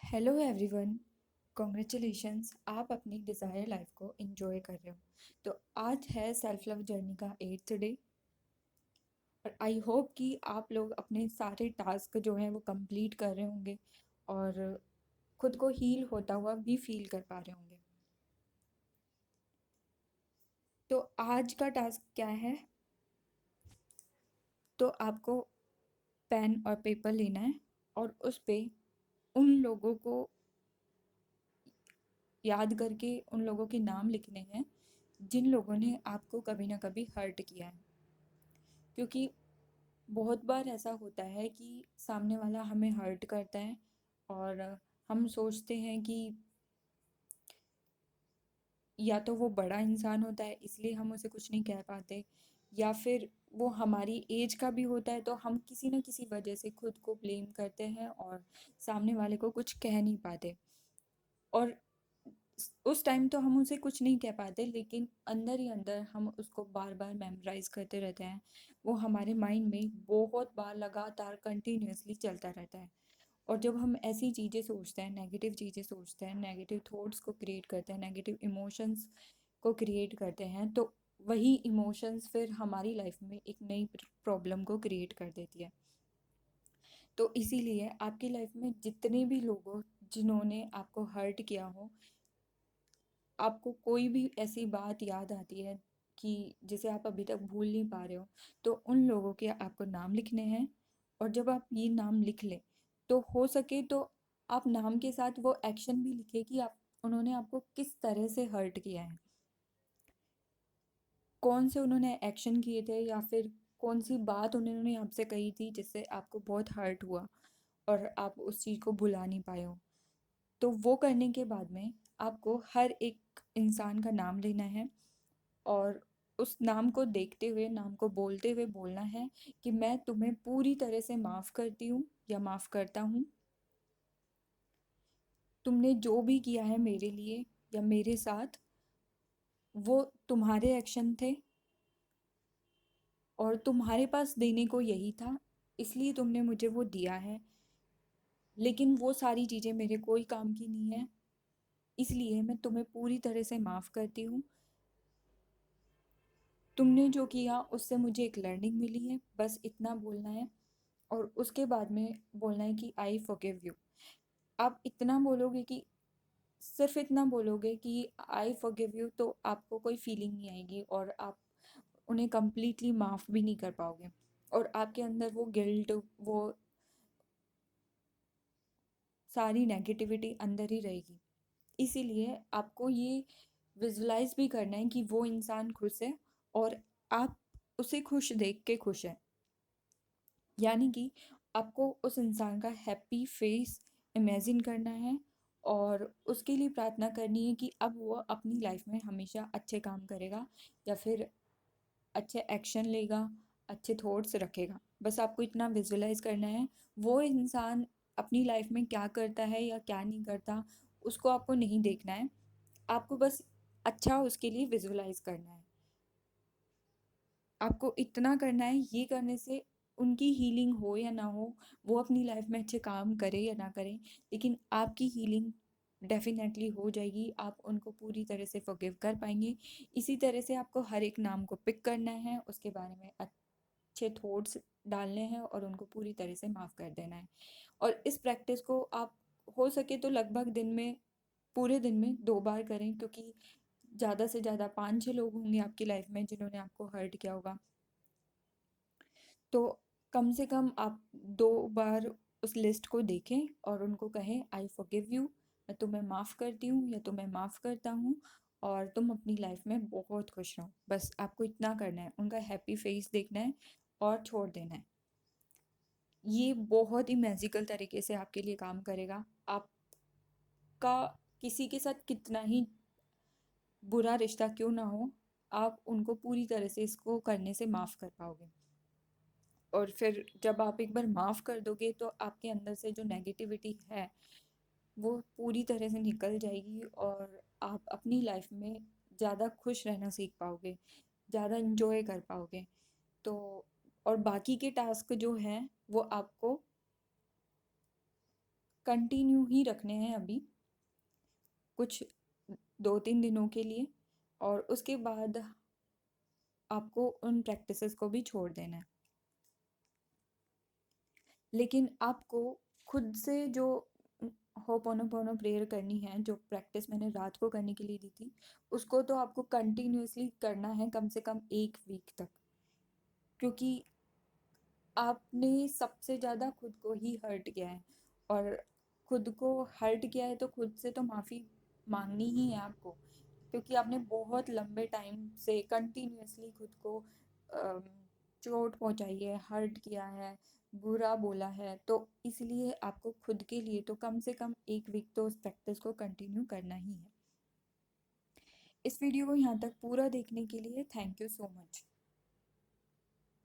Hello everyone. Congratulations, आप अपनी desire life को एंजॉय कर रहे हो। तो आज है सेल्फ लव जर्नी का 8th डे और आई होप कि आप लोग अपने सारे टास्क जो हैं वो कंप्लीट कर रहे होंगे और खुद को हील होता हुआ भी फील कर पा रहे होंगे। तो आज का टास्क क्या है? तो आपको पेन और पेपर लेना है और उस पे उन लोगों को याद करके उन लोगों के नाम लिखने हैं जिन लोगों ने आपको कभी ना कभी हर्ट किया है। क्योंकि बहुत बार ऐसा होता है कि सामने वाला हमें हर्ट करता है और हम सोचते हैं कि या तो वो बड़ा इंसान होता है इसलिए हम उसे कुछ नहीं कह पाते, या फिर वो हमारी एज का भी होता है तो हम किसी न किसी वजह से खुद को ब्लेम करते हैं और सामने वाले को कुछ कह नहीं पाते। और उस टाइम तो हम उसे कुछ नहीं कह पाते, लेकिन अंदर ही अंदर हम उसको बार बार मेमोराइज करते रहते हैं। वो हमारे माइंड में बहुत बार लगातार कंटिन्यूअसली चलता रहता है। और जब हम ऐसी चीज़ें सोचते हैं, नेगेटिव चीज़ें सोचते हैं, नेगेटिव थॉट्स को क्रिएट करते हैं, नेगेटिव इमोशंस को क्रिएट करते हैं, तो वही इमोशंस फिर हमारी लाइफ में एक नई प्रॉब्लम को क्रिएट कर देती है। तो इसीलिए आपकी लाइफ में जितने भी लोग हो जिन्होंने आपको हर्ट किया हो, आपको कोई भी ऐसी बात याद आती है कि जिसे आप अभी तक भूल नहीं पा रहे हो, तो उन लोगों के आपको नाम लिखने हैं। और जब आप ये नाम लिख लें तो हो सके तो आप नाम के साथ वो एक्शन भी लिखें कि आप उन्होंने आपको किस तरह से हर्ट किया है, कौन से उन्होंने एक्शन किए थे या फिर कौन सी बात उन्होंने आपसे कही थी जिससे आपको बहुत हर्ट हुआ और आप उस चीज़ को भुला नहीं पाए हो। तो वो करने के बाद में आपको हर एक इंसान का नाम लेना है और उस नाम को देखते हुए, नाम को बोलते हुए बोलना है कि मैं तुम्हें पूरी तरह से माफ़ करती हूँ या माफ़ करता हूँ। तुमने जो भी किया है मेरे लिए या मेरे साथ, वो तुम्हारे एक्शन थे और तुम्हारे पास देने को यही था, इसलिए तुमने मुझे वो दिया है। लेकिन वो सारी चीज़ें मेरे कोई काम की नहीं है, इसलिए मैं तुम्हें पूरी तरह से माफ़ करती हूँ। तुमने जो किया उससे मुझे एक लर्निंग मिली है, बस इतना बोलना है। और उसके बाद में बोलना है कि आई फॉरगिव यू। आप इतना बोलोगे कि सिर्फ इतना बोलोगे कि आई फॉरगिव यू, तो आपको कोई फीलिंग नहीं आएगी और आप उन्हें कंप्लीटली माफ़ भी नहीं कर पाओगे। और आपके अंदर वो गिल्ट, वो सारी नेगेटिविटी अंदर ही रहेगी। इसीलिए आपको ये विजुलाइज भी करना है कि वो इंसान खुश है और आप उसे खुश देख के खुश हैं। यानी कि आपको उस इंसान का हैप्पी फेस इमेजिन करना है और उसके लिए प्रार्थना करनी है कि अब वो अपनी लाइफ में हमेशा अच्छे काम करेगा या फिर अच्छे एक्शन लेगा, अच्छे थॉट्स रखेगा। बस आपको इतना विजुलाइज करना है। वो इंसान अपनी लाइफ में क्या करता है या क्या नहीं करता, उसको आपको नहीं देखना है। आपको बस अच्छा उसके लिए विजुलाइज करना है। आपको इतना करना है, ये करने से उनकी हीलिंग हो या ना हो, वो अपनी लाइफ में अच्छे काम करे या ना करे, लेकिन आपकी हीलिंग डेफिनेटली हो जाएगी। आप उनको पूरी तरह से फॉरगिव कर पाएंगे। इसी तरह से आपको हर एक नाम को पिक करना है, उसके बारे में अच्छे थॉट्स डालने हैं और उनको पूरी तरह से माफ़ कर देना है। और इस प्रैक्टिस को आप हो सके तो लगभग दिन में, पूरे दिन में 2 बार करें, क्योंकि ज़्यादा से ज़्यादा 5-6 लोग होंगे आपकी लाइफ में जिन्होंने आपको हर्ट किया होगा। तो कम से कम आप 2 बार उस लिस्ट को देखें और उनको कहें आई फॉरगिव यू, मैं तुम्हें माफ़ करती हूँ या तुम्हें माफ़ करता हूँ और तुम अपनी लाइफ में बहुत खुश रहो। बस आपको इतना करना है, उनका हैप्पी फेस देखना है और छोड़ देना है। ये बहुत ही मैजिकल तरीके से आपके लिए काम करेगा। आपका किसी के साथ कितना ही बुरा रिश्ता क्यों ना हो, आप उनको पूरी तरह से इसको करने से माफ़ कर पाओगे। और फिर जब आप एक बार माफ़ कर दोगे तो आपके अंदर से जो नेगेटिविटी है वो पूरी तरह से निकल जाएगी और आप अपनी लाइफ में ज़्यादा खुश रहना सीख पाओगे, ज़्यादा इंजॉय कर पाओगे। तो और बाकी के टास्क जो हैं वो आपको कंटिन्यू ही रखने हैं अभी कुछ 2-3 दिनों के लिए, और उसके बाद आपको उन प्रैक्टिसेस को भी छोड़ देना है। लेकिन आपको खुद से जो होपोनोपोनो प्रेयर करनी है, जो प्रैक्टिस मैंने रात को करने के लिए दी थी, उसको तो आपको कंटिन्यूअसली करना है कम से कम 1 वीक तक, क्योंकि आपने सबसे ज़्यादा खुद को ही हर्ट किया है। और खुद को हर्ट किया है तो खुद से तो माफ़ी मांगनी ही है आपको, क्योंकि आपने बहुत लंबे टाइम से कंटिन्यूअसली खुद को अम, चोट पहुंचाई है, हर्ट किया है, बुरा बोला है, तो इसलिए आपको खुद के लिए तो कम से कम 1 वीक तो उस प्रैक्टिस को कंटिन्यू करना ही है। इस वीडियो को यहाँ तक पूरा देखने के लिए थैंक यू सो मच।